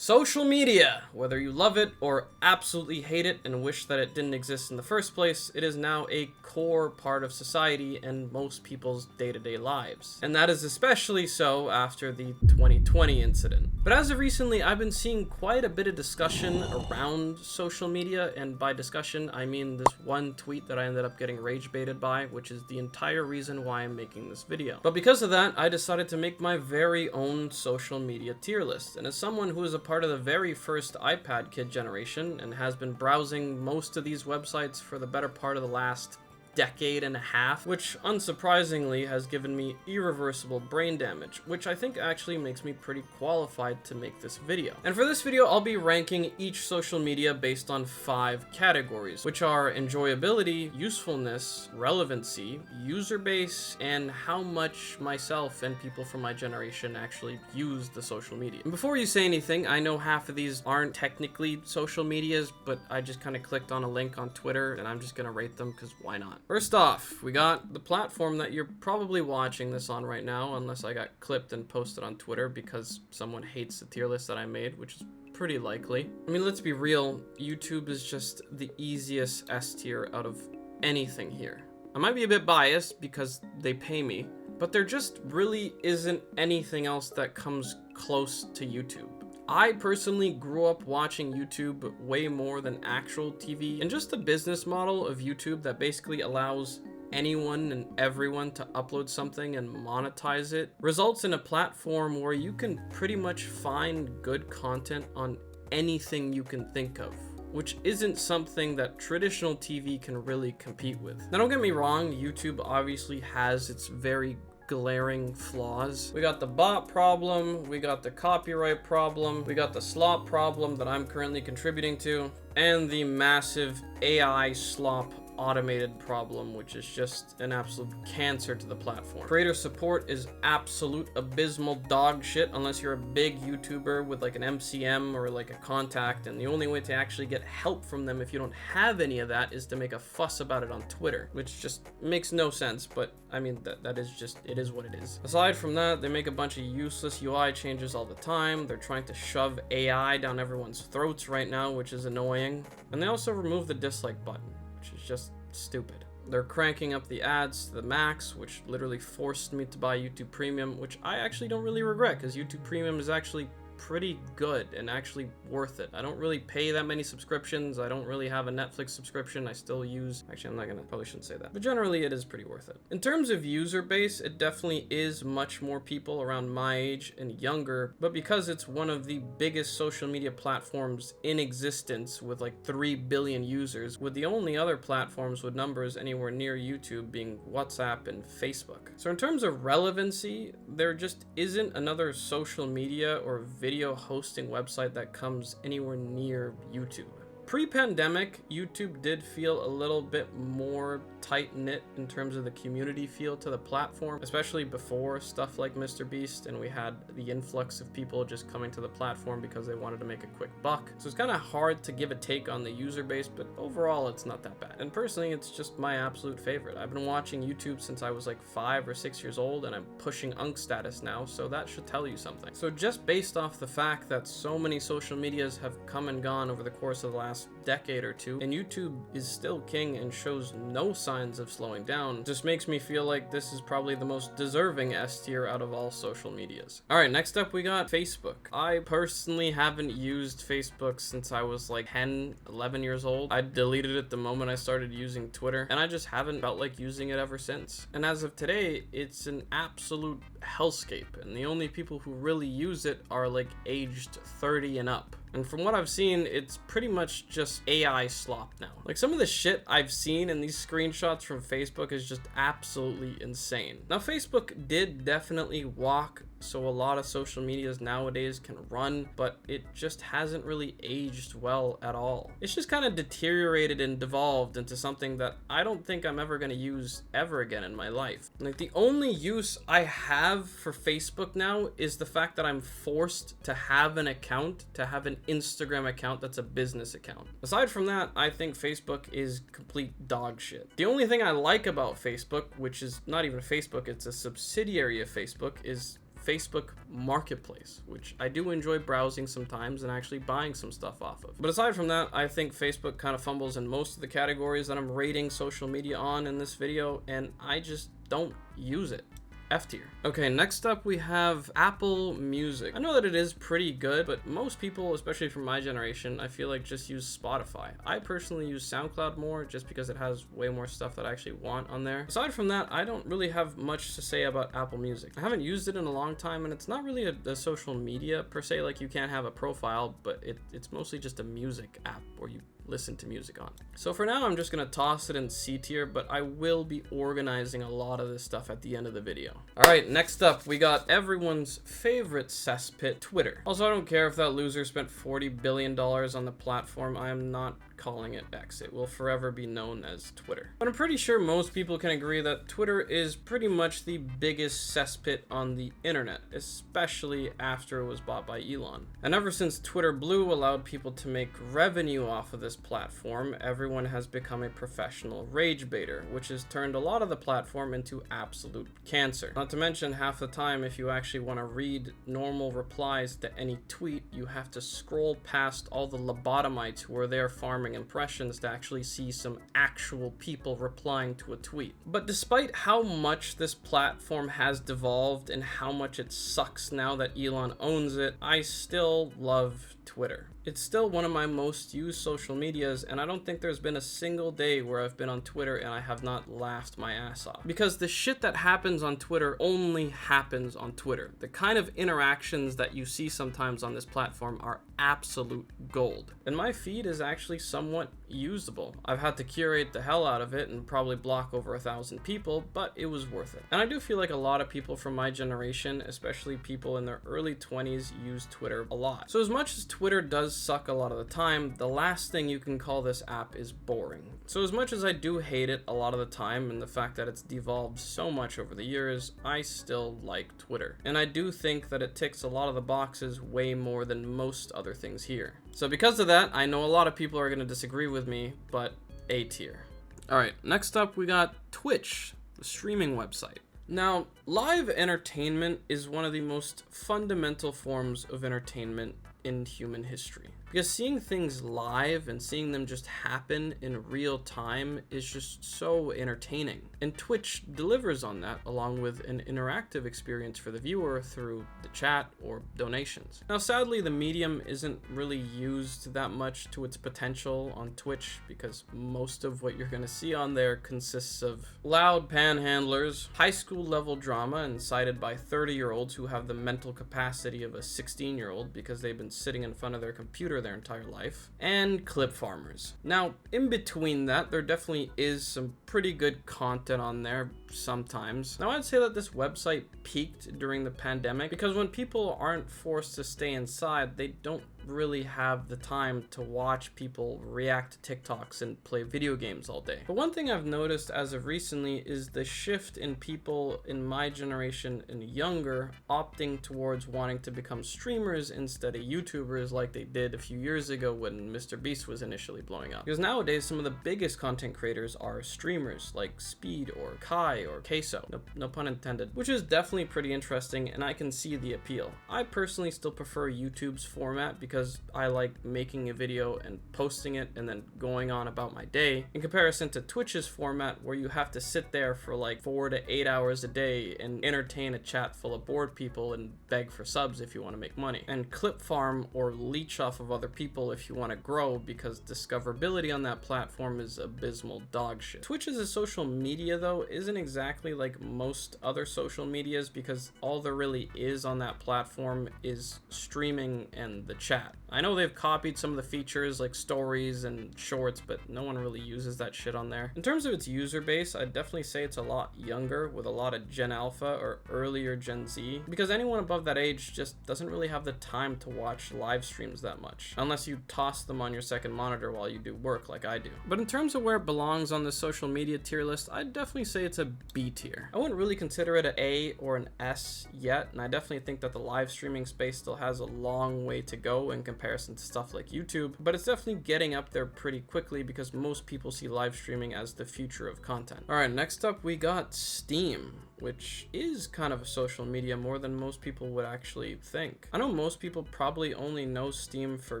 Social media, whether you love it or absolutely hate it and wish that it didn't exist in the first place, it is now a core part of society and most people's day-to-day lives. And that is especially so after the 2020 incident. But as of recently, I've been seeing quite a bit of discussion around social media, and by discussion, I mean this one tweet that I ended up getting rage baited by, which is the entire reason why I'm making this video. But because of that, I decided to make my very own social media tier list. And as someone who is a part of the very first iPad kid generation and has been browsing most of these websites for the better part of the last decade and a half, which unsurprisingly has given me irreversible brain damage, which I think actually makes me pretty qualified to make this video. And for this video, I'll be ranking each social media based on 5 categories, which are enjoyability, usefulness, relevancy, user base, and how much myself and people from my generation actually use the social media. And before you say anything, I know half of these aren't technically social medias, but I just kind of clicked on a link on Twitter and I'm just gonna rate them because why not? First off, we got the platform that you're probably watching this on right now, unless I got clipped and posted on Twitter because someone hates the tier list that I made, which is pretty likely. I mean, let's be real, YouTube is just the easiest S tier out of anything here. I might be a bit biased because they pay me, but there just really isn't anything else that comes close to YouTube. I personally grew up watching YouTube way more than actual TV, and just the business model of YouTube that basically allows anyone and everyone to upload something and monetize it results in a platform where you can pretty much find good content on anything you can think of, which isn't something that traditional TV can really compete with. Now, don't get me wrong, YouTube obviously has its very glaring flaws. We got the bot problem, we got the copyright problem, we got the slop problem that I'm currently contributing to, and the massive AI slop automated problem, which is just an absolute cancer to the platform. Creator support is absolute abysmal dog shit unless you're a big YouTuber with like an MCM or like a contact, and the only way to actually get help from them if you don't have any of that is to make a fuss about it on Twitter, which just makes no sense, but I mean, that is just, it is what it is. Aside from that, they make a bunch of useless UI changes all the time. They're trying to shove AI down everyone's throats right now, which is annoying. And they also remove the dislike button, which is just stupid. They're cranking up the ads to the max, which literally forced me to buy YouTube Premium, which I actually don't really regret because YouTube Premium is actually pretty good and actually worth it. I don't really pay that many subscriptions. I don't really have a Netflix subscription. I still use, actually probably shouldn't say that, but generally it is pretty worth it. In terms of user base, it definitely is much more people around my age and younger, but because it's one of the biggest social media platforms in existence with like 3 billion users, with the only other platforms with numbers anywhere near YouTube being WhatsApp and Facebook. So in terms of relevancy, there just isn't another social media or video hosting website that comes anywhere near YouTube. Pre-pandemic, YouTube did feel a little bit more tight-knit in terms of the community feel to the platform, especially before stuff like MrBeast, and we had the influx of people just coming to the platform because they wanted to make a quick buck. So it's kind of hard to give a take on the user base, but overall it's not that bad. And personally, it's just my absolute favorite. I've been watching YouTube since I was like 5 or 6 years old, and I'm pushing Unk status now, so that should tell you something. So just based off the fact that so many social medias have come and gone over the course of the last decade or two, and YouTube is still king and shows no signs of slowing down, just makes me feel like this is probably the most deserving S tier out of all social medias. Alright, next up we got Facebook. I personally haven't used Facebook since I was like 10, 11 years old. I deleted it the moment I started using Twitter, and I just haven't felt like using it ever since. And as of today, it's an absolute hellscape, and the only people who really use it are like aged 30 and up. And from what I've seen, it's pretty much just AI slop now. Like, some of the shit I've seen in these screenshots from Facebook is just absolutely insane. Now, Facebook did definitely walk so a lot of social medias nowadays can run, but it just hasn't really aged well at all. It's just kind of deteriorated and devolved into something that I don't think I'm ever going to use ever again in my life. Like, the only use I have for Facebook now is the fact that I'm forced to have an account, to have an Instagram account that's a business account. Aside from that, I think Facebook is complete dog shit. The only thing I like about Facebook, which is not even Facebook, it's a subsidiary of Facebook, is Facebook Marketplace, which I do enjoy browsing sometimes and actually buying some stuff off of. But aside from that, I think Facebook kind of fumbles in most of the categories that I'm rating social media on in this video, and I just don't use it. F tier. Okay, next up we have Apple Music. I know that it is pretty good, but most people, especially from my generation, I feel like just use Spotify. I personally use SoundCloud more just because it has way more stuff that I actually want on there. Aside from that, I don't really have much to say about Apple Music. I haven't used it in a long time, and it's not really a social media per se, like you can't have a profile, but it's mostly just a music app where you listen to music on. So for now, I'm just gonna toss it in C tier, but I will be organizing a lot of this stuff at the end of the video. All right, next up, we got everyone's favorite cesspit, Twitter. Also, I don't care if that loser spent $40 billion on the platform. I am not calling it X. It will forever be known as Twitter. But I'm pretty sure most people can agree that Twitter is pretty much the biggest cesspit on the internet, especially after it was bought by Elon. And ever since Twitter Blue allowed people to make revenue off of this platform, everyone has become a professional rage baiter, which has turned a lot of the platform into absolute cancer. Not to mention, half the time, if you actually want to read normal replies to any tweet, you have to scroll past all the lobotomites who are there farming impressions to actually see some actual people replying to a tweet. But despite how much this platform has devolved and how much it sucks now that Elon owns it, I still love Twitter. It's still one of my most used social medias, and I don't think there's been a single day where I've been on Twitter and I have not laughed my ass off. Because the shit that happens on Twitter only happens on Twitter. The kind of interactions that you see sometimes on this platform are absolute gold. And my feed is actually somewhat usable. I've had to curate the hell out of it and probably block over 1,000 people, but it was worth it. And I do feel like a lot of people from my generation, especially people in their early 20s, use Twitter a lot. So as much as Twitter does suck a lot of the time, the last thing you can call this app is boring. So as much as I do hate it a lot of the time and the fact that it's devolved so much over the years, I still like Twitter. And I do think that it ticks a lot of the boxes way more than most other things here. So because of that, I know a lot of people are going to disagree with me, but A tier. Alright, next up we got Twitch, the streaming website. Now, live entertainment is one of the most fundamental forms of entertainment in human history. Because seeing things live and seeing them just happen in real time is just so entertaining. And Twitch delivers on that along with an interactive experience for the viewer through the chat or donations. Now, sadly, the medium isn't really used that much to its potential on Twitch because most of what you're going to see on there consists of loud panhandlers, high school level drama incited by 30-year-olds who have the mental capacity of a 16-year-old because they've been sitting in front of their computer their entire life, and clip farmers. Now, in between that, there definitely is some pretty good content on there sometimes. Now, I'd say that this website peaked during the pandemic because when people aren't forced to stay inside, they don't really have the time to watch people react to TikToks and play video games all day. But one thing I've noticed as of recently is the shift in people in my generation and younger opting towards wanting to become streamers instead of YouTubers like they did a few years ago when Mr. Beast was initially blowing up. Because nowadays some of the biggest content creators are streamers like Speed or Kai or Queso, no pun intended, which is definitely pretty interesting and I can see the appeal. I personally still prefer YouTube's format because I like making a video and posting it and then going on about my day, in comparison to Twitch's format where you have to sit there for like 4 to 8 hours a day and entertain a chat full of bored people and beg for subs if you want to make money, and clip farm or leech off of other people if you want to grow, because discoverability on that platform is abysmal dog shit. Twitch as a social media though isn't exactly like most other social medias because all there really is on that platform is streaming and the chat. I know they've copied some of the features like stories and shorts, but no one really uses that shit on there. In terms of its user base, I'd definitely say it's a lot younger with a lot of Gen Alpha or earlier Gen Z, because anyone above that age just doesn't really have the time to watch live streams that much, unless you toss them on your second monitor while you do work like I do. But in terms of where it belongs on the social media tier list, I'd definitely say it's a B tier. I wouldn't really consider it an A or an S yet, and I definitely think that the live streaming space still has a long way to go in comparison to stuff like YouTube, but it's definitely getting up there pretty quickly because most people see live streaming as the future of content. Alright, next up we got Steam, which is kind of a social media more than most people would actually think. I know most people probably only know Steam for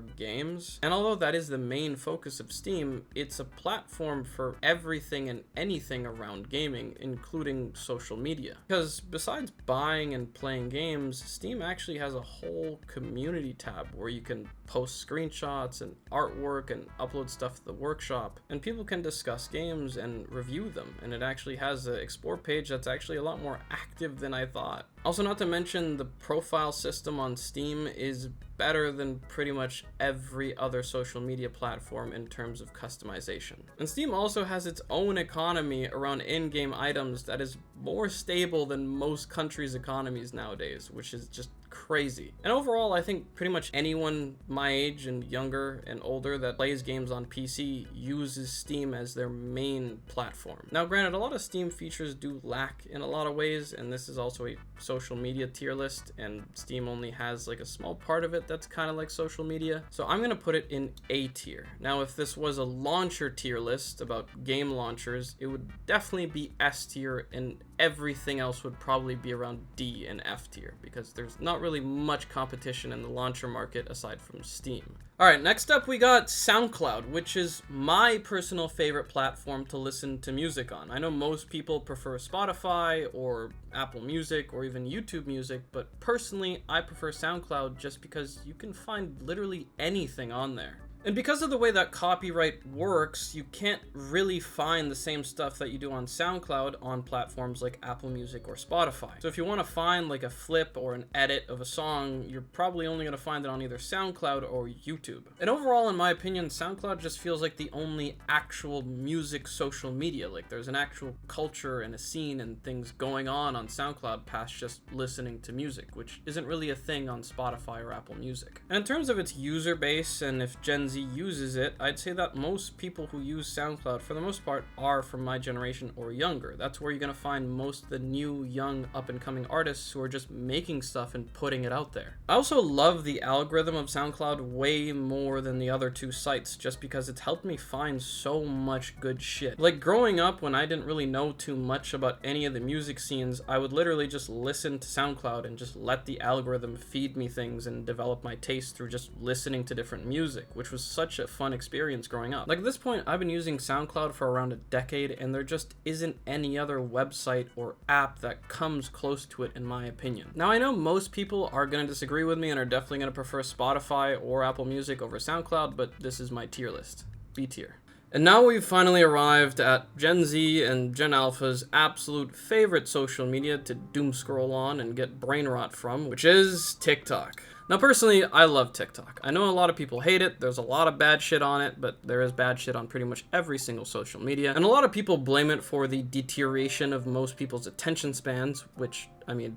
games, and although that is the main focus of Steam, it's a platform for everything and anything around gaming, including social media. Because besides buying and playing games, Steam actually has a whole community tab where you can post screenshots and artwork and upload stuff to the workshop, and people can discuss games and review them, and it actually has an explore page that's actually a lot more active than I thought. Also, not to mention, the profile system on Steam is better than pretty much every other social media platform in terms of customization. And Steam also has its own economy around in-game items that is more stable than most countries' economies nowadays, which is just crazy. And overall, I think pretty much anyone my age and younger and older that plays games on PC uses Steam as their main platform. Now, granted, a lot of Steam features do lack in a lot of ways, and this is also a social media tier list, and Steam only has like a small part of it that's kind of like social media. So I'm gonna put it in A tier. Now, if this was a launcher tier list about game launchers, it would definitely be S tier, and everything else would probably be around D and F tier, because there's not really much competition in the launcher market aside from Steam. Alright, next up we got SoundCloud, which is my personal favorite platform to listen to music on. I know most people prefer Spotify or Apple Music or even YouTube Music, but personally I prefer SoundCloud just because you can find literally anything on there. And because of the way that copyright works, you can't really find the same stuff that you do on SoundCloud on platforms like Apple Music or Spotify. So if you want to find like a flip or an edit of a song, you're probably only going to find it on either SoundCloud or YouTube. And overall, in my opinion, SoundCloud just feels like the only actual music social media. Like there's an actual culture and a scene and things going on SoundCloud past just listening to music, which isn't really a thing on Spotify or Apple Music. And in terms of its user base and if Gen Z uses it, I'd say that most people who use SoundCloud for the most part are from my generation or younger. That's where you're gonna find most of the new, young, up-and-coming artists who are just making stuff and putting it out there. I also love the algorithm of SoundCloud way more than the other two sites, just because it's helped me find so much good shit. Like growing up, when I didn't really know too much about any of the music scenes, I would literally just listen to SoundCloud and just let the algorithm feed me things and develop my taste through just listening to different music, which was such a fun experience growing up. Like at this point, I've been using SoundCloud for around a decade, and there just isn't any other website or app that comes close to it in my opinion. Now I know most people are going to disagree with me and are definitely going to prefer Spotify or Apple Music over SoundCloud, but this is my tier list. B tier. And now we've finally arrived at Gen Z and Gen Alpha's absolute favorite social media to doom scroll on and get brain rot from, which is TikTok. Now personally, I love TikTok. I know a lot of people hate it, there's a lot of bad shit on it, but there is bad shit on pretty much every single social media, and a lot of people blame it for the deterioration of most people's attention spans, which, I mean,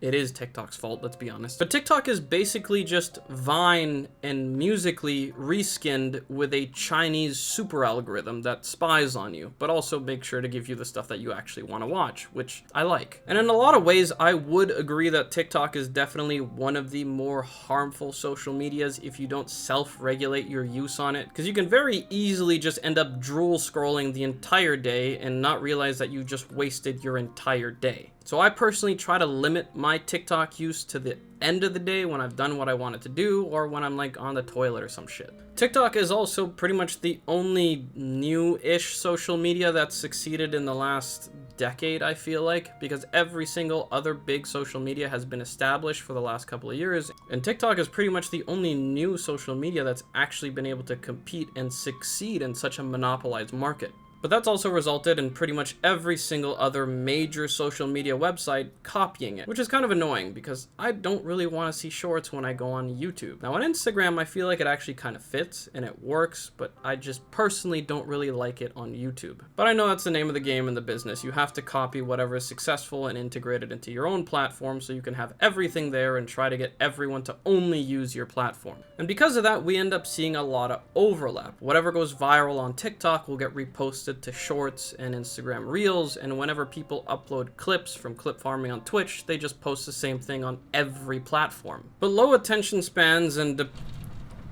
it is TikTok's fault, let's be honest. But TikTok is basically just Vine and Musical.ly reskinned with a Chinese super algorithm that spies on you, but also makes sure to give you the stuff that you actually want to watch, which I like. And in a lot of ways, I would agree that TikTok is definitely one of the more harmful social medias if you don't self-regulate your use on it, because you can very easily just end up drool scrolling the entire day and not realize that you just wasted your entire day. So I personally try to limit my TikTok use to the end of the day when I've done what I wanted to do, or when I'm like on the toilet or some shit. TikTok is also pretty much the only new-ish social media that's succeeded in the last decade, I feel like, because every single other big social media has been established for the last couple of years, and TikTok is pretty much the only new social media that's actually been able to compete and succeed in such a monopolized market. But that's also resulted in pretty much every single other major social media website copying it, which is kind of annoying because I don't really want to see shorts when I go on YouTube. Now on Instagram, I feel like it actually kind of fits and it works, but I just personally don't really like it on YouTube. But I know that's the name of the game in the business. You have to copy whatever is successful and integrate it into your own platform so you can have everything there and try to get everyone to only use your platform. And because of that, we end up seeing a lot of overlap. Whatever goes viral on TikTok will get reposted to Shorts and Instagram Reels, and whenever people upload clips from clip farming on Twitch, they just post the same thing on every platform. But low attention spans and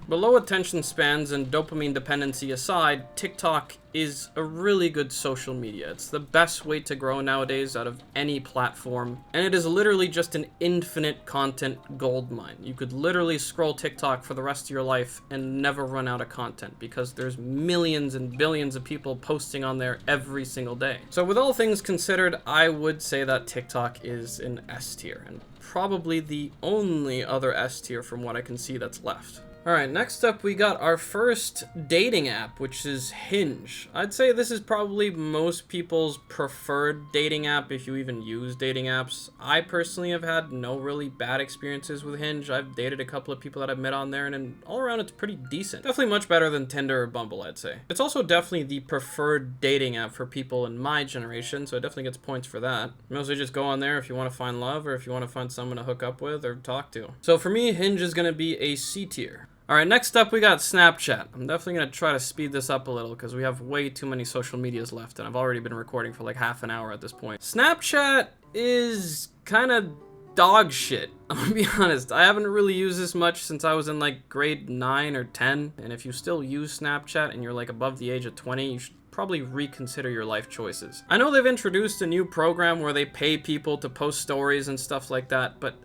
But low attention spans and dopamine dependency aside, TikTok is a really good social media. It's the best way to grow nowadays out of any platform, and it is literally just an infinite content goldmine. You could literally scroll TikTok for the rest of your life and never run out of content because there's millions and billions of people posting on there every single day. So with all things considered, I would say that TikTok is an S tier, and probably the only other S tier from what I can see that's left. Alright, next up we got our first dating app, which is Hinge. I'd say this is probably most people's preferred dating app if you even use dating apps. I personally have had no really bad experiences with Hinge. I've dated a couple of people that I've met on there, and all around it's pretty decent. Definitely much better than Tinder or Bumble, I'd say. It's also definitely the preferred dating app for people in my generation, so it definitely gets points for that. You mostly just go on there if you want to find love or if you want to find someone to hook up with or talk to. So for me, Hinge is going to be a C tier. Alright, next up we got Snapchat. I'm definitely going to try to speed this up a little because we have way too many social medias left and I've already been recording for like half an hour at this point. Snapchat is kind of dog shit, I'm gonna be honest. I haven't really used this much since I was in like grade 9 or 10, and if you still use Snapchat and you're like above the age of 20, you should probably reconsider your life choices. I know they've introduced a new program where they pay people to post stories and stuff like that, but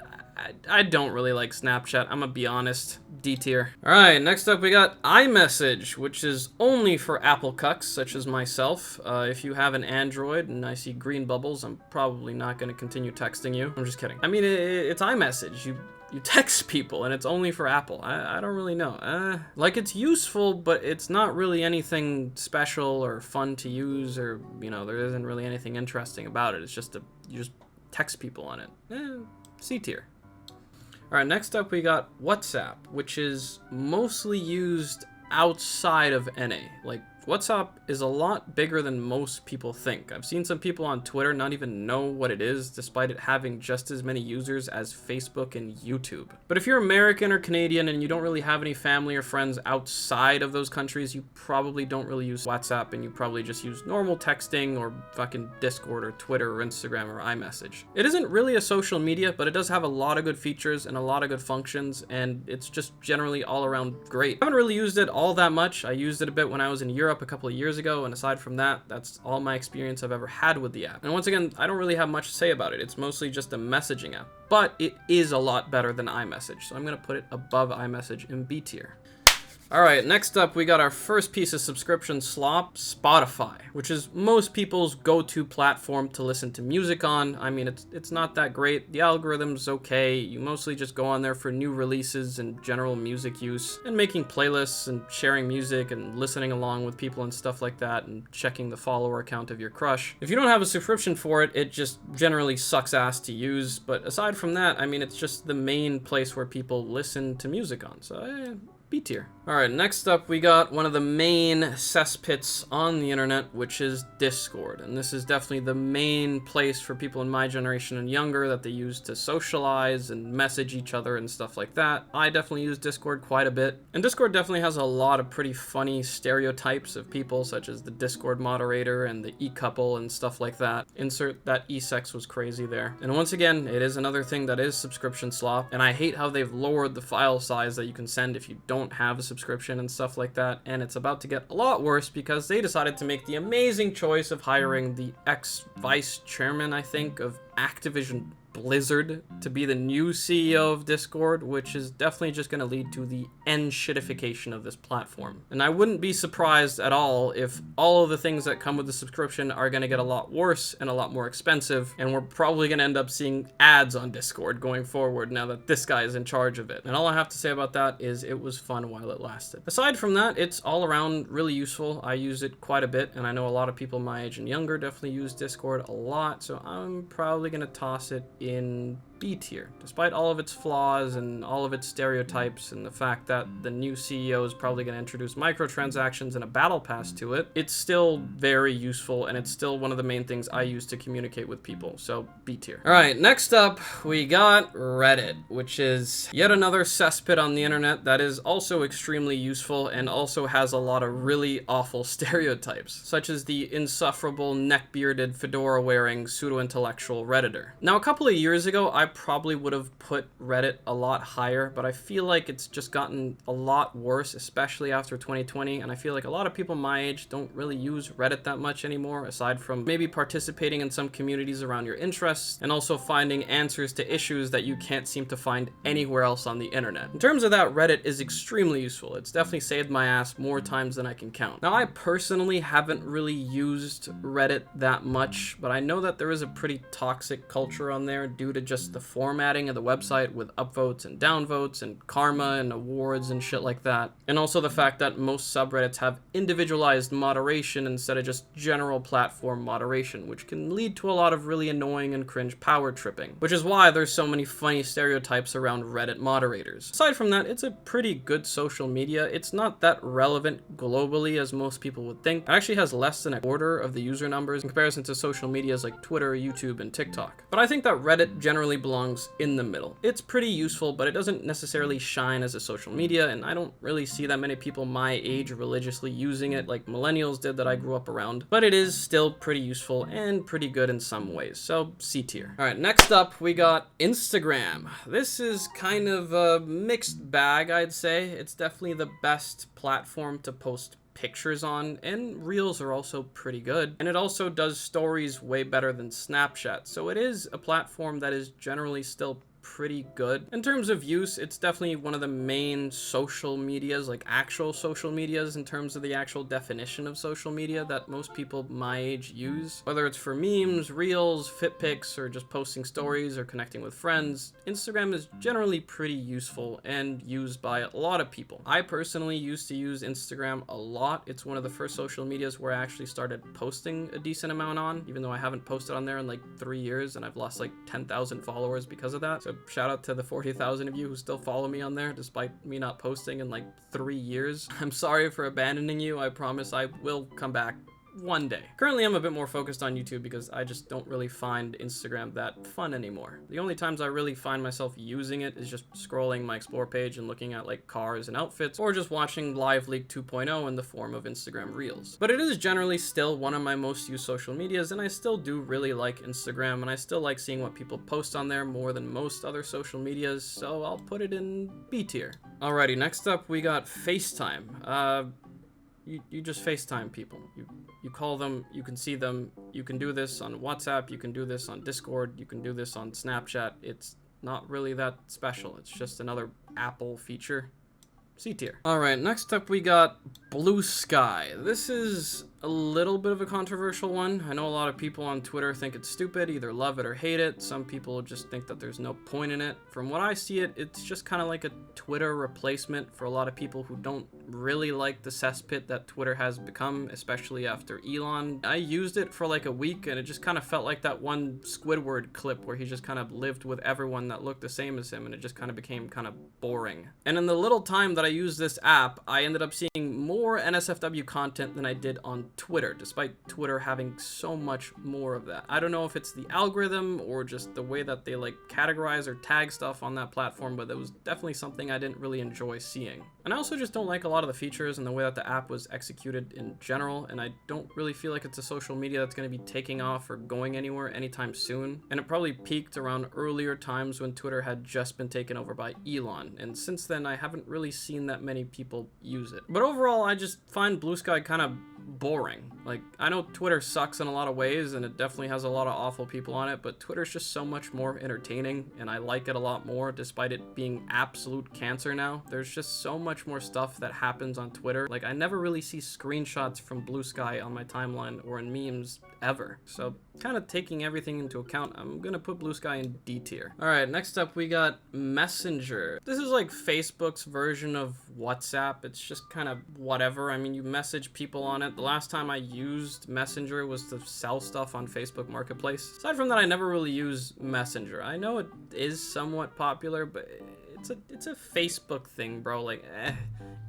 I don't really like Snapchat, I'm gonna be honest. D tier. Alright, next up we got iMessage, which is only for Apple cucks, such as myself. If you have an Android and I see green bubbles, I'm probably not gonna continue texting you. I'm just kidding. I mean, it's iMessage. You text people, and it's only for Apple. I don't really know. Like, it's useful, but it's not really anything special or fun to use, or, you know, there isn't really anything interesting about it. It's just you just text people on it. C tier. Alright, next up we got WhatsApp, which is mostly used outside of NA. Like, WhatsApp is a lot bigger than most people think. I've seen some people on Twitter not even know what it is, despite it having just as many users as Facebook and YouTube. But if you're American or Canadian and you don't really have any family or friends outside of those countries, you probably don't really use WhatsApp, and you probably just use normal texting or fucking Discord or Twitter or Instagram or iMessage. It isn't really a social media, but it does have a lot of good features and a lot of good functions, and it's just generally all around great. I haven't really used it all that much. I used it a bit when I was in Europe a couple of years ago, and aside from that, that's all my experience I've ever had with the app. And once again, I don't really have much to say about it. It's mostly just a messaging app, but it is a lot better than iMessage, so I'm gonna put it above iMessage in B tier. Alright, next up we got our first piece of subscription slop, Spotify, which is most people's go-to platform to listen to music on. I mean, it's not that great. The algorithm's okay. You mostly just go on there for new releases and general music use, and making playlists and sharing music and listening along with people and stuff like that, and checking the follower count of your crush. If you don't have a subscription for it, it just generally sucks ass to use, but aside from that, I mean, it's just the main place where people listen to music on, so B tier. Alright, next up we got one of the main cesspits on the internet, which is Discord. And this is definitely the main place for people in my generation and younger that they use to socialize and message each other and stuff like that. I definitely use Discord quite a bit. And Discord definitely has a lot of pretty funny stereotypes of people, such as the Discord moderator and the e-couple and stuff like that. Insert that e-sex was crazy there. And once again, it is another thing that is subscription slop, and I hate how they've lowered the file size that you can send if you don't have a subscription and stuff like that, and it's about to get a lot worse because they decided to make the amazing choice of hiring the ex-vice chairman, I think, of Activision Blizzard to be the new CEO of Discord, which is definitely just going to lead to the end-shitification of this platform. And I wouldn't be surprised at all if all of the things that come with the subscription are going to get a lot worse and a lot more expensive, and we're probably going to end up seeing ads on Discord going forward now that this guy is in charge of it. And all I have to say about that is it was fun while it lasted. Aside from that, it's all around really useful. I use it quite a bit, and I know a lot of people my age and younger definitely use Discord a lot, so I'm probably going to toss it in B tier, despite all of its flaws and all of its stereotypes and the fact that the new CEO is probably going to introduce microtransactions and a battle pass to it. It's still very useful, and it's still one of the main things I use to communicate with people, so B tier. Alright, next up we got Reddit, which is yet another cesspit on the internet that is also extremely useful and also has a lot of really awful stereotypes, such as the insufferable neck-bearded fedora-wearing pseudo-intellectual Redditor. Now, a couple of years ago, I probably would have put Reddit a lot higher, but I feel like it's just gotten a lot worse, especially after 2020, and I feel like a lot of people my age don't really use Reddit that much anymore, aside from maybe participating in some communities around your interests, and also finding answers to issues that you can't seem to find anywhere else on the internet. In terms of that, Reddit is extremely useful. It's definitely saved my ass more times than I can count. Now, I personally haven't really used Reddit that much, but I know that there is a pretty toxic culture on there due to just the formatting of the website with upvotes and downvotes and karma and awards and shit like that. And also the fact that most subreddits have individualized moderation instead of just general platform moderation, which can lead to a lot of really annoying and cringe power tripping, which is why there's so many funny stereotypes around Reddit moderators. Aside from that, it's a pretty good social media. It's not that relevant globally as most people would think. It actually has less than a quarter of the user numbers in comparison to social medias like Twitter, YouTube, and TikTok. But I think that Reddit generally belongs in the middle. It's pretty useful, but it doesn't necessarily shine as a social media, and I don't really see that many people my age religiously using it like millennials did that I grew up around. But it is still pretty useful and pretty good in some ways, so C tier. All right, next up we got Instagram. This is kind of a mixed bag, I'd say. It's definitely the best platform to post pictures on, and Reels are also pretty good, and it also does stories way better than Snapchat, so it is a platform that is generally still pretty good. In terms of use, it's definitely one of the main social medias, like actual social medias in terms of the actual definition of social media that most people my age use. Whether it's for memes, reels, fit pics, or just posting stories or connecting with friends, Instagram is generally pretty useful and used by a lot of people. I personally used to use Instagram a lot. It's one of the first social medias where I actually started posting a decent amount on, even though I haven't posted on there in like 3 years and I've lost like 10,000 followers because of that. So shout out to the 40,000 of you who still follow me on there despite me not posting in like 3 years. I'm sorry for abandoning you. I promise I will come back one day. Currently, I'm a bit more focused on YouTube because I just don't really find Instagram that fun anymore. The only times I really find myself using it is just scrolling my explore page and looking at like cars and outfits, or just watching Live Leak 2.0 in the form of Instagram Reels. But it is generally still one of my most used social medias, and I still do really like Instagram, and I still like seeing what people post on there more than most other social medias, so I'll put it in B tier. Alrighty, next up we got FaceTime. You just FaceTime people. You call them, you can see them, you can do this on WhatsApp, you can do this on Discord, you can do this on Snapchat. It's not really that special. It's just another Apple feature. C tier. Alright, next up we got Blue Sky. This is a little bit of a controversial one. I know a lot of people on Twitter think it's stupid, either love it or hate it. Some people just think that there's no point in it. From what I see it, it's just kind of like a Twitter replacement for a lot of people who don't really like the cesspit that Twitter has become, especially after Elon. I used it for like a week and it just kind of felt like that one Squidward clip where he just kind of lived with everyone that looked the same as him, and it just kind of became kind of boring. And in the little time that I used this app, I ended up seeing more NSFW content than I did on Twitter, despite Twitter having so much more of that. I don't know if it's the algorithm or just the way that they like categorize or tag stuff on that platform, but it was definitely something I didn't really enjoy seeing. And I also just don't like a lot of the features and the way that the app was executed in general, and I don't really feel like it's a social media that's going to be taking off or going anywhere anytime soon. And it probably peaked around earlier times when Twitter had just been taken over by Elon, and since then I haven't really seen that many people use it. But overall, I just find Blue Sky kind of boring. Like, I know Twitter sucks in a lot of ways and it definitely has a lot of awful people on it, but Twitter's just so much more entertaining and I like it a lot more despite it being absolute cancer now. There's just so much more stuff that happens on Twitter. Like, I never really see screenshots from Blue Sky on my timeline or in memes ever. So kind of taking everything into account, I'm gonna put Blue Sky in D tier. Alright, next up we got Messenger. This is like Facebook's version of WhatsApp. It's just kind of whatever. I mean, you message people on it. The last time I used Messenger was to sell stuff on Facebook Marketplace. Aside from that, I never really use Messenger. I know it is somewhat popular, but it's a Facebook thing, bro. Like,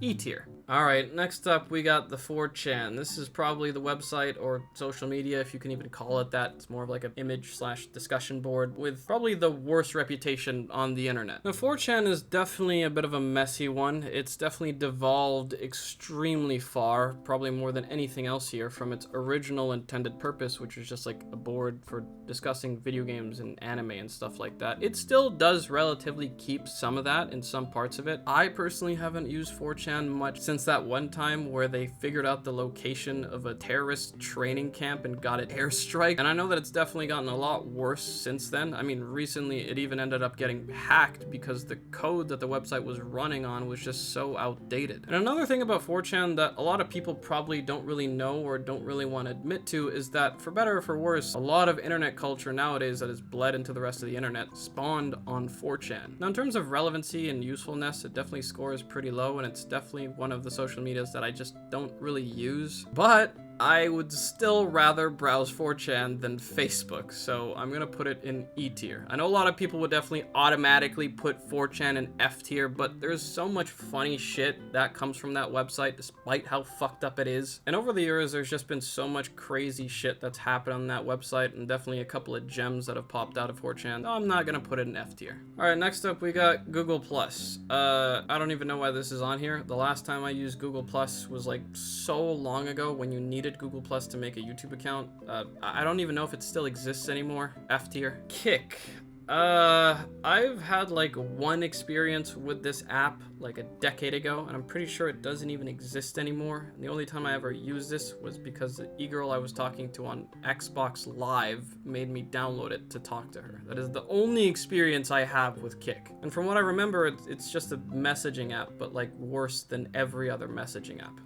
E tier. Alright, next up we got the 4chan. This is probably the website or social media, if you can even call it that. It's more of like an image/discussion board with probably the worst reputation on the internet. Now 4chan is definitely a bit of a messy one. It's definitely devolved extremely far, probably more than anything else here, from its original intended purpose, which was just like a board for discussing video games and anime and stuff like that. It still does relatively keep some of that in some parts of it. I personally haven't used 4chan much since that one time where they figured out the location of a terrorist training camp and got it airstrike. And I know that it's definitely gotten a lot worse since then. I mean, recently it even ended up getting hacked because the code that the website was running on was just so outdated. And another thing about 4chan that a lot of people probably don't really know or don't really want to admit to is that, for better or for worse, a lot of internet culture nowadays that has bled into the rest of the internet spawned on 4chan. Now, in terms of relevancy and usefulness, it definitely scores pretty low, and it's definitely one of the social medias that I just don't really use. But I would still rather browse 4chan than Facebook, so I'm gonna put it in E tier. I know a lot of people would definitely automatically put 4chan in F tier, but there's so much funny shit that comes from that website, despite how fucked up it is. And over the years, there's just been so much crazy shit that's happened on that website, and definitely a couple of gems that have popped out of 4chan. I'm not gonna put it in F tier. Alright, next up we got Google+. I don't even know why this is on here. The last time I used Google+ was like so long ago when you needed Google+ to make a YouTube account. I don't even know if it still exists anymore. F tier. Kick. I've had like one experience with this app like a decade ago, and I'm pretty sure it doesn't even exist anymore. And the only time I ever used this was because the e-girl I was talking to on Xbox Live made me download it to talk to her. That is the only experience I have with Kick. And from what I remember, it's just a messaging app, but like worse than every other messaging app.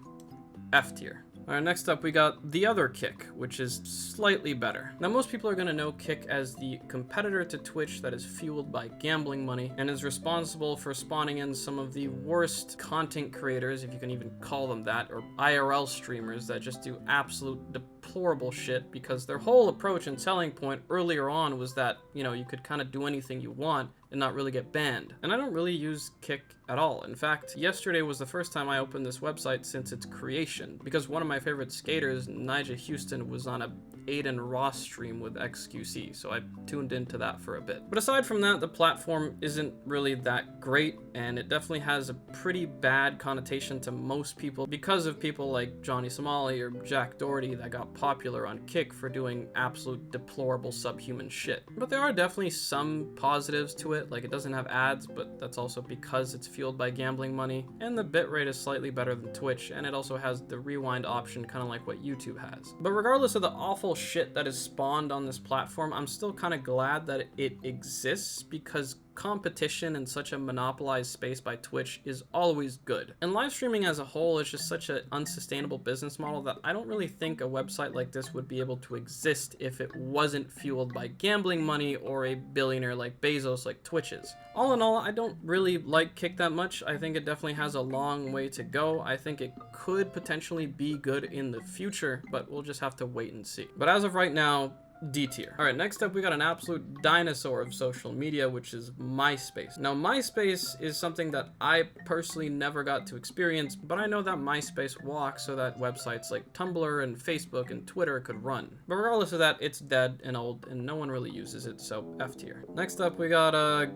F tier. Alright, next up we got the other Kick, which is slightly better. Now, most people are going to know Kick as the competitor to Twitch that is fueled by gambling money and is responsible for spawning in some of the worst content creators, if you can even call them that, or IRL streamers that just do absolute deplorable shit because their whole approach and selling point earlier on was that, you know, you could kind of do anything you want and not really get banned. And I don't really use Kick at all. In fact, yesterday was the first time I opened this website since its creation, because one of my favorite skaters, Nigel Houston, was on a Aiden Ross stream with XQC, so I tuned into that for a bit. But aside from that, the platform isn't really that great, and it definitely has a pretty bad connotation to most people because of people like Johnny Somali or Jack Doherty that got popular on Kick for doing absolute deplorable subhuman shit. But there are definitely some positives to it, like it doesn't have ads, but that's also because it's fueled by gambling money, and the bitrate is slightly better than Twitch, and it also has the rewind option, kind of like what YouTube has. But regardless of the awful shit that is spawned on this platform, I'm still kind of glad that it exists, because competition in such a monopolized space by Twitch is always good. And live streaming as a whole is just such an unsustainable business model that I don't really think a website like this would be able to exist if it wasn't fueled by gambling money or a billionaire like Bezos like Twitch is. All in all, I don't really like Kick that much. I think it definitely has a long way to go. I think it could potentially be good in the future, but we'll just have to wait and see. But as of right now, D tier. Alright, next up we got an absolute dinosaur of social media, which is MySpace. Now, MySpace is something that I personally never got to experience, but I know that MySpace walks so that websites like Tumblr and Facebook and Twitter could run. But regardless of that, it's dead and old, and no one really uses it, so F tier. Next up we got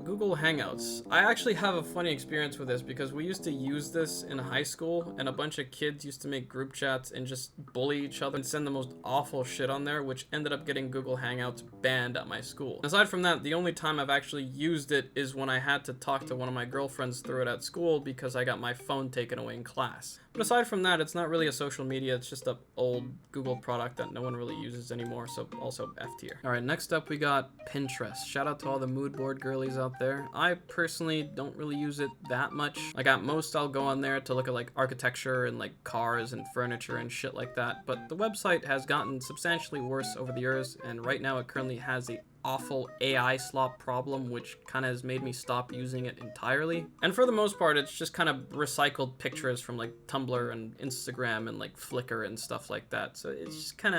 Google Hangouts. I actually have a funny experience with this because we used to use this in high school, and a bunch of kids used to make group chats and just bully each other and send the most awful shit on there, which ended up getting Google Hangouts banned at my school. Aside from that, the only time I've actually used it is when I had to talk to one of my girlfriends through it at school because I got my phone taken away in class. But aside from that, it's not really a social media, it's just an old Google product that no one really uses anymore, so also F tier. Alright, next up we got Pinterest. Shout out to all the mood board girlies out there. I personally don't really use it that much. Like at most, I'll go on there to look at like architecture and like cars and furniture and shit like that, but the website has gotten substantially worse over the years, and right now it currently has a awful AI slop problem, which kind of has made me stop using it entirely. And for the most part, it's just kind of recycled pictures from like Tumblr and Instagram and like Flickr and stuff like that. So it's just kind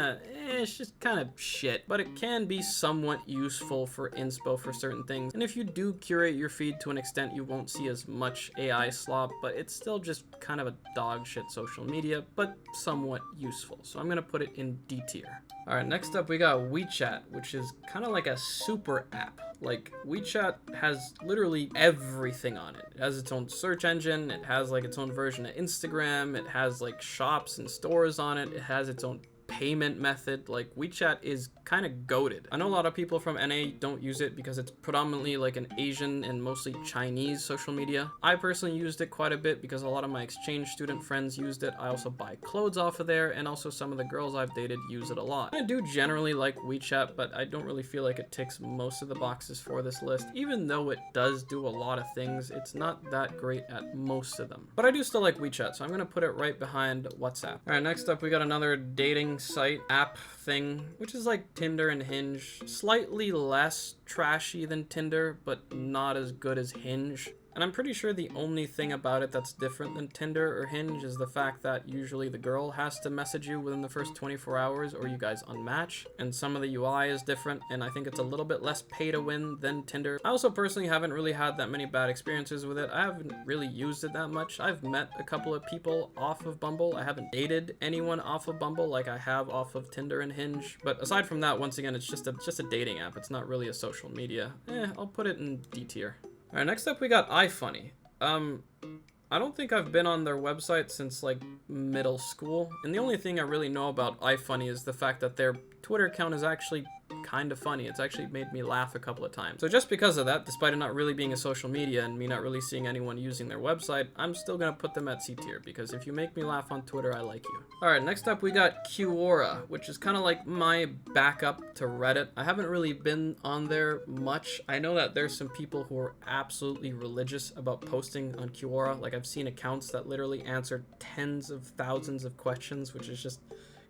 of shit, but it can be somewhat useful for inspo for certain things. And if you do curate your feed to an extent, you won't see as much AI slop, but it's still just kind of a dog shit social media, but somewhat useful. So I'm gonna put it in D tier. All right, next up we got WeChat, which is kind of like a super app. Like, WeChat has literally everything on it. It has its own search engine, it has like its own version of Instagram, it has like shops and stores on it, it has its own payment method. Like, WeChat is kind of goated. I know a lot of people from NA don't use it because it's predominantly like an Asian and mostly Chinese social media. I personally used it quite a bit because a lot of my exchange student friends used it. I also buy clothes off of there, and also some of the girls I've dated use it a lot. I do generally like WeChat, but I don't really feel like it ticks most of the boxes for this list. Even though it does do a lot of things, it's not that great at most of them. But I do still like WeChat, so I'm gonna put it right behind WhatsApp. All right, next up we got another dating site app thing, which is like Tinder and Hinge, slightly less trashy than Tinder, but not as good as Hinge. And I'm pretty sure the only thing about it that's different than Tinder or Hinge is the fact that usually the girl has to message you within the first 24 hours or you guys unmatch. And some of the UI is different, and I think it's a little bit less pay to win than Tinder. I also personally haven't really had that many bad experiences with it. I haven't really used it that much. I've met a couple of people off of Bumble. I haven't dated anyone off of Bumble like I have off of Tinder and Hinge. But aside from that, once again, it's just a dating app. It's not really a social media. I'll put it in D tier. All right, next up we got iFunny. I don't think I've been on their website since like middle school, and the only thing I really know about iFunny is the fact that their Twitter account is actually kind of funny. It's actually made me laugh a couple of times. So just because of that, despite it not really being a social media and me not really seeing anyone using their website, I'm still gonna put them at C tier because if you make me laugh on Twitter, I like you. All right, next up we got Quora, which is kind of like my backup to Reddit. I haven't really been on there much. I know that there's some people who are absolutely religious about posting on Quora. Like, I've seen accounts that literally answer tens of thousands of questions, which is just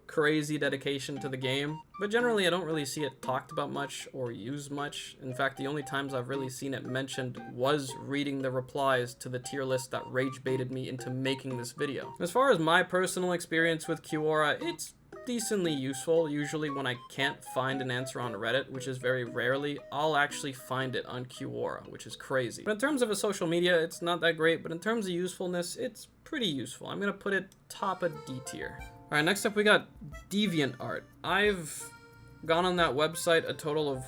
crazy dedication to the game. But generally I don't really see it talked about much or used much. In fact, the only times I've really seen it mentioned was reading the replies to the tier list that rage baited me into making this video. As far as my personal experience with Quora, it's decently useful. Usually when I can't find an answer on Reddit, which is very rarely, I'll actually find it on Quora, which is crazy. But in terms of a social media, it's not that great, but in terms of usefulness, it's pretty useful. I'm gonna put it top of D tier. All right, next up we got DeviantArt. I've gone on that website a total of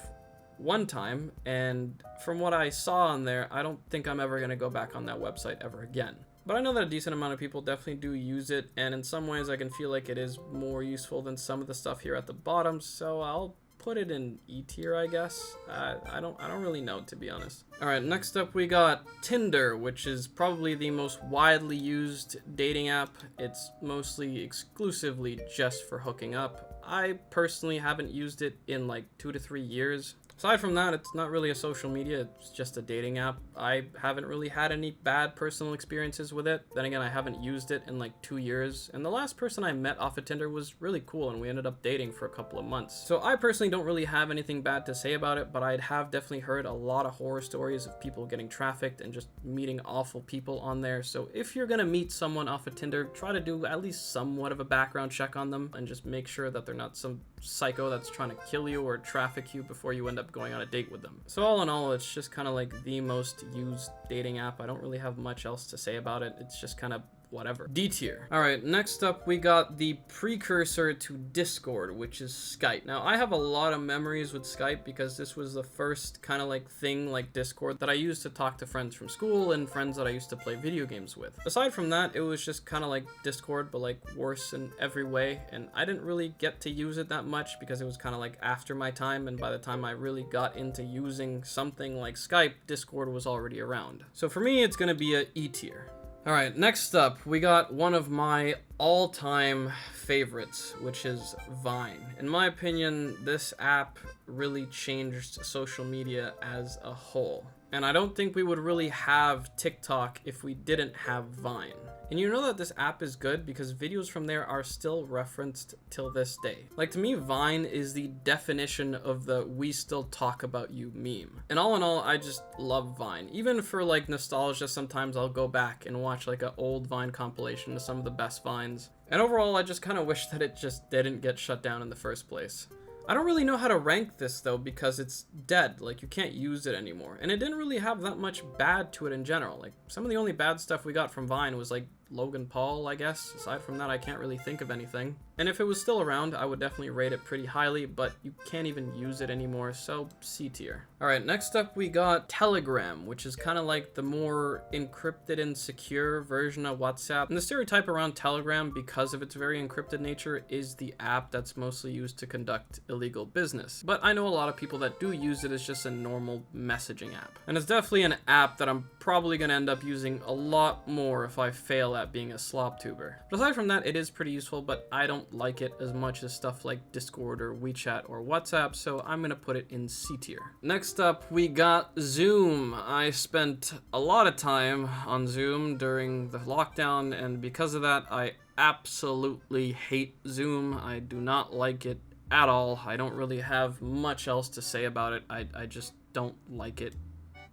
one time, and from what I saw on there, I don't think I'm ever gonna go back on that website ever again. But I know that a decent amount of people definitely do use it, and in some ways I can feel like it is more useful than some of the stuff here at the bottom, so I'll put it in E tier, I guess. I don't really know, to be honest. All right, next up we got Tinder, which is probably the most widely used dating app. It's mostly exclusively just for hooking up. I personally haven't used it in like 2 to 3 years. Aside from that, it's not really a social media, it's just a dating app. I haven't really had any bad personal experiences with it. Then again, I haven't used it in like 2 years. And the last person I met off of Tinder was really cool, and we ended up dating for a couple of months. So I personally don't really have anything bad to say about it, but I have definitely heard a lot of horror stories of people getting trafficked and just meeting awful people on there. So if you're gonna meet someone off of Tinder, try to do at least somewhat of a background check on them and just make sure that they're not some psycho that's trying to kill you or traffic you before you end up going on a date with them. So all in all, it's just kind of like the most used dating app. I don't really have much else to say about it. It's just kind of whatever. D tier. All right, next up we got the precursor to Discord, which is Skype. Now, I have a lot of memories with Skype because this was the first kind of like thing like Discord that I used to talk to friends from school and friends that I used to play video games with. Aside from that, it was just kind of like Discord, but like worse in every way, and I didn't really get to use it that much because it was kind of like after my time, and by the time I really got into using something like Skype, Discord was already around. So for me, it's gonna be a E tier. All right, next up, we got one of my all-time favorites, which is Vine. In my opinion, this app really changed social media as a whole. And I don't think we would really have TikTok if we didn't have Vine. And you know that this app is good because videos from there are still referenced till this day. Like, to me, Vine is the definition of the "we still talk about you" meme. And all in all, I just love Vine. Even for like nostalgia, sometimes I'll go back and watch like an old Vine compilation of some of the best Vines. And overall, I just kind of wish that it just didn't get shut down in the first place. I don't really know how to rank this though, because it's dead. Like, you can't use it anymore. And it didn't really have that much bad to it in general. Like, some of the only bad stuff we got from Vine was like Logan Paul, I guess. Aside from that, I can't really think of anything. And if it was still around, I would definitely rate it pretty highly, but you can't even use it anymore, so C tier. Alright, next up we got Telegram, which is kind of like the more encrypted and secure version of WhatsApp. And the stereotype around Telegram, because of its very encrypted nature, is the app that's mostly used to conduct illegal business. But I know a lot of people that do use it as just a normal messaging app. And it's definitely an app that I'm probably going to end up using a lot more if I fail at being a slop tuber. But aside from that, it is pretty useful, but I don't like it as much as stuff like Discord or WeChat or WhatsApp, so I'm gonna put it in C tier. Next up, we got Zoom. I spent a lot of time on Zoom during the lockdown, and because of that, I absolutely hate Zoom. I do not like it at all. I don't really have much else to say about it. I just don't like it.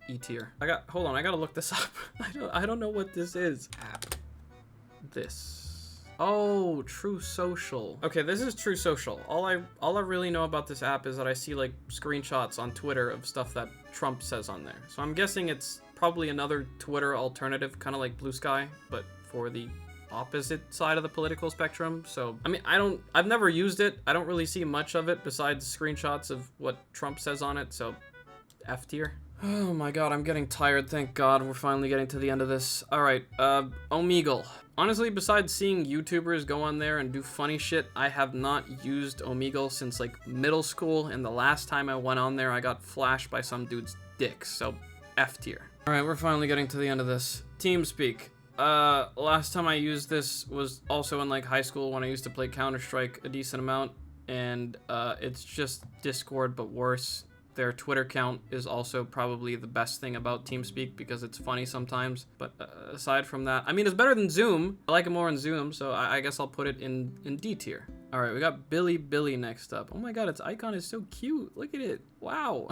E tier. Hold on, I gotta look this up. I don't know what this is. App. This. Oh, True Social. Okay, this is True Social. All I really know about this app is that I see like screenshots on Twitter of stuff that Trump says on there. So I'm guessing it's probably another Twitter alternative, kind of like Blue Sky, but for the opposite side of the political spectrum. So, I mean, I've never used it. I don't really see much of it besides screenshots of what Trump says on it, so F tier. Oh my god, I'm getting tired. Thank god we're finally getting to the end of this. Alright, Omegle. Honestly, besides seeing YouTubers go on there and do funny shit, I have not used Omegle since like middle school, and the last time I went on there, I got flashed by some dude's dick, so F tier. Alright, we're finally getting to the end of this. TeamSpeak. Last time I used this was also in like high school when I used to play Counter-Strike a decent amount, and it's just Discord but worse. Their Twitter count is also probably the best thing about TeamSpeak because it's funny sometimes. But aside from that, I mean, it's better than Zoom. I like it more in Zoom, so I guess I'll put it in D tier. All right, we got Billy next up. Oh my god, its icon is so cute. Look at it. Wow.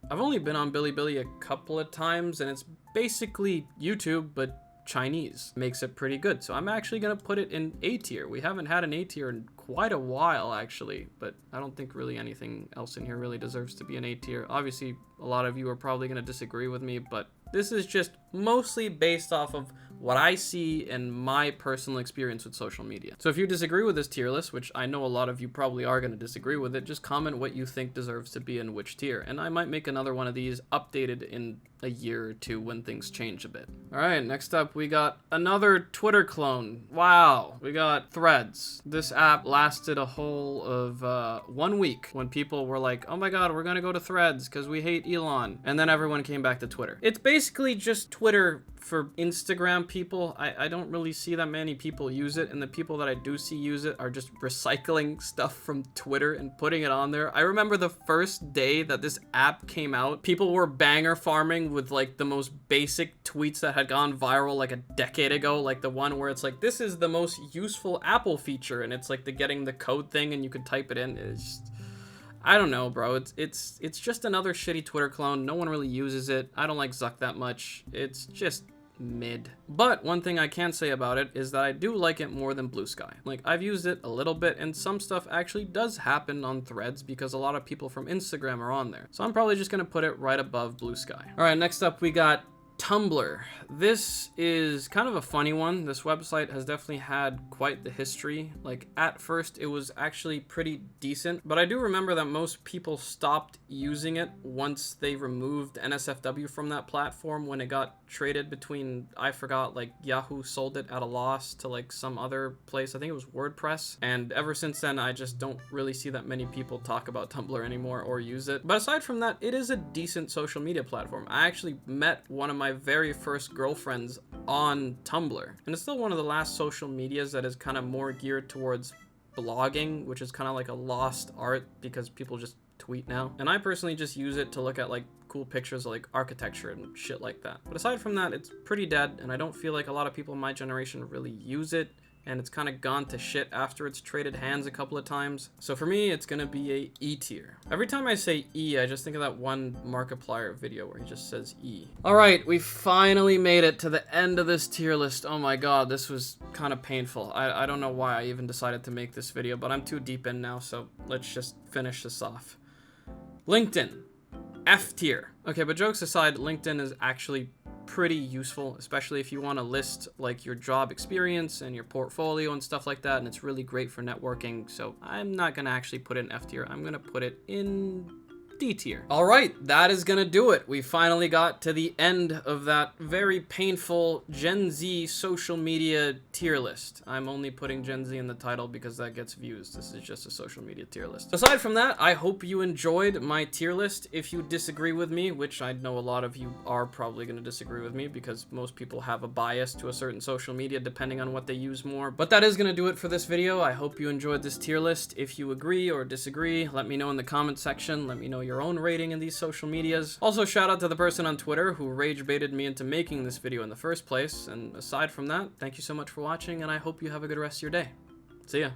I've only been on Billy a couple of times, and it's basically YouTube, but Chinese. Makes it pretty good, so I'm actually gonna put it in A tier. We haven't had an A tier in quite a while, actually, but I don't think really anything else in here really deserves to be an A tier. Obviously, a lot of you are probably gonna disagree with me, but this is just mostly based off of what I see and my personal experience with social media. So if you disagree with this tier list, which I know a lot of you probably are going to disagree with it, just comment what you think deserves to be in which tier, and I might make another one of these updated in a year or two when things change a bit. All right, next up we got another Twitter clone. Wow, we got Threads. This app lasted a whole of 1 week when people were like, oh my god, we're gonna go to Threads because we hate Elon, and then everyone came back to Twitter. It's basically just Twitter for Instagram people. I don't really see that many people use it, and the people that I do see use it are just recycling stuff from Twitter and putting it on there. I remember the first day that this app came out, people were banger farming with like the most basic tweets that had gone viral like a decade ago, like the one where it's like, this is the most useful Apple feature, and it's like the getting the code thing and you could type it in. It's just, I don't know, bro. It's just another shitty Twitter clone. No one really uses it. I don't like Zuck that much. It's just mid. But one thing I can say about it is that I do like it more than Blue Sky. Like, I've used it a little bit, and some stuff actually does happen on Threads because a lot of people from Instagram are on there. So I'm probably just gonna put it right above Blue Sky. All right, next up we got Tumblr. This is kind of a funny one. This website has definitely had quite the history. Like, at first it was actually pretty decent, but I do remember that most people stopped using it once they removed NSFW from that platform when it got traded between, I forgot, like Yahoo sold it at a loss to like some other place. I think it was WordPress. And ever since then, I just don't really see that many people talk about Tumblr anymore or use it. But aside from that, it is a decent social media platform. I actually met one of my very first girlfriends on Tumblr, and it's still one of the last social medias that is kind of more geared towards blogging, which is kind of like a lost art because people just tweet now. And I personally just use it to look at like cool pictures of like architecture and shit like that. But aside from that, it's pretty dead, and I don't feel like a lot of people in my generation really use it, and it's kind of gone to shit after it's traded hands a couple of times. So for me, it's gonna be a E tier. Every time I say E, I just think of that one Markiplier video where he just says E. All right, we finally made it to the end of this tier list. Oh my god, this was kind of painful. I don't know why I even decided to make this video, but I'm too deep in now, so let's just finish this off. LinkedIn, F tier. Okay, but jokes aside, LinkedIn is actually pretty useful, especially if you want to list like your job experience and your portfolio and stuff like that, and it's really great for networking. So I'm not gonna actually put it in F tier. I'm gonna put it in D tier. All right, that is gonna do it. We finally got to the end of that very painful Gen Z social media tier list. I'm only putting Gen Z in the title because that gets views. This is just a social media tier list. Aside from that, I hope you enjoyed my tier list. If you disagree with me, which I know a lot of you are probably gonna disagree with me because most people have a bias to a certain social media depending on what they use more. But that is gonna do it for this video. I hope you enjoyed this tier list. If you agree or disagree, let me know in the comment section. Let me know your own rating in these social medias. Also, shout out to the person on Twitter who rage baited me into making this video in the first place. And aside from that, thank you so much for watching, and I hope you have a good rest of your day. See ya.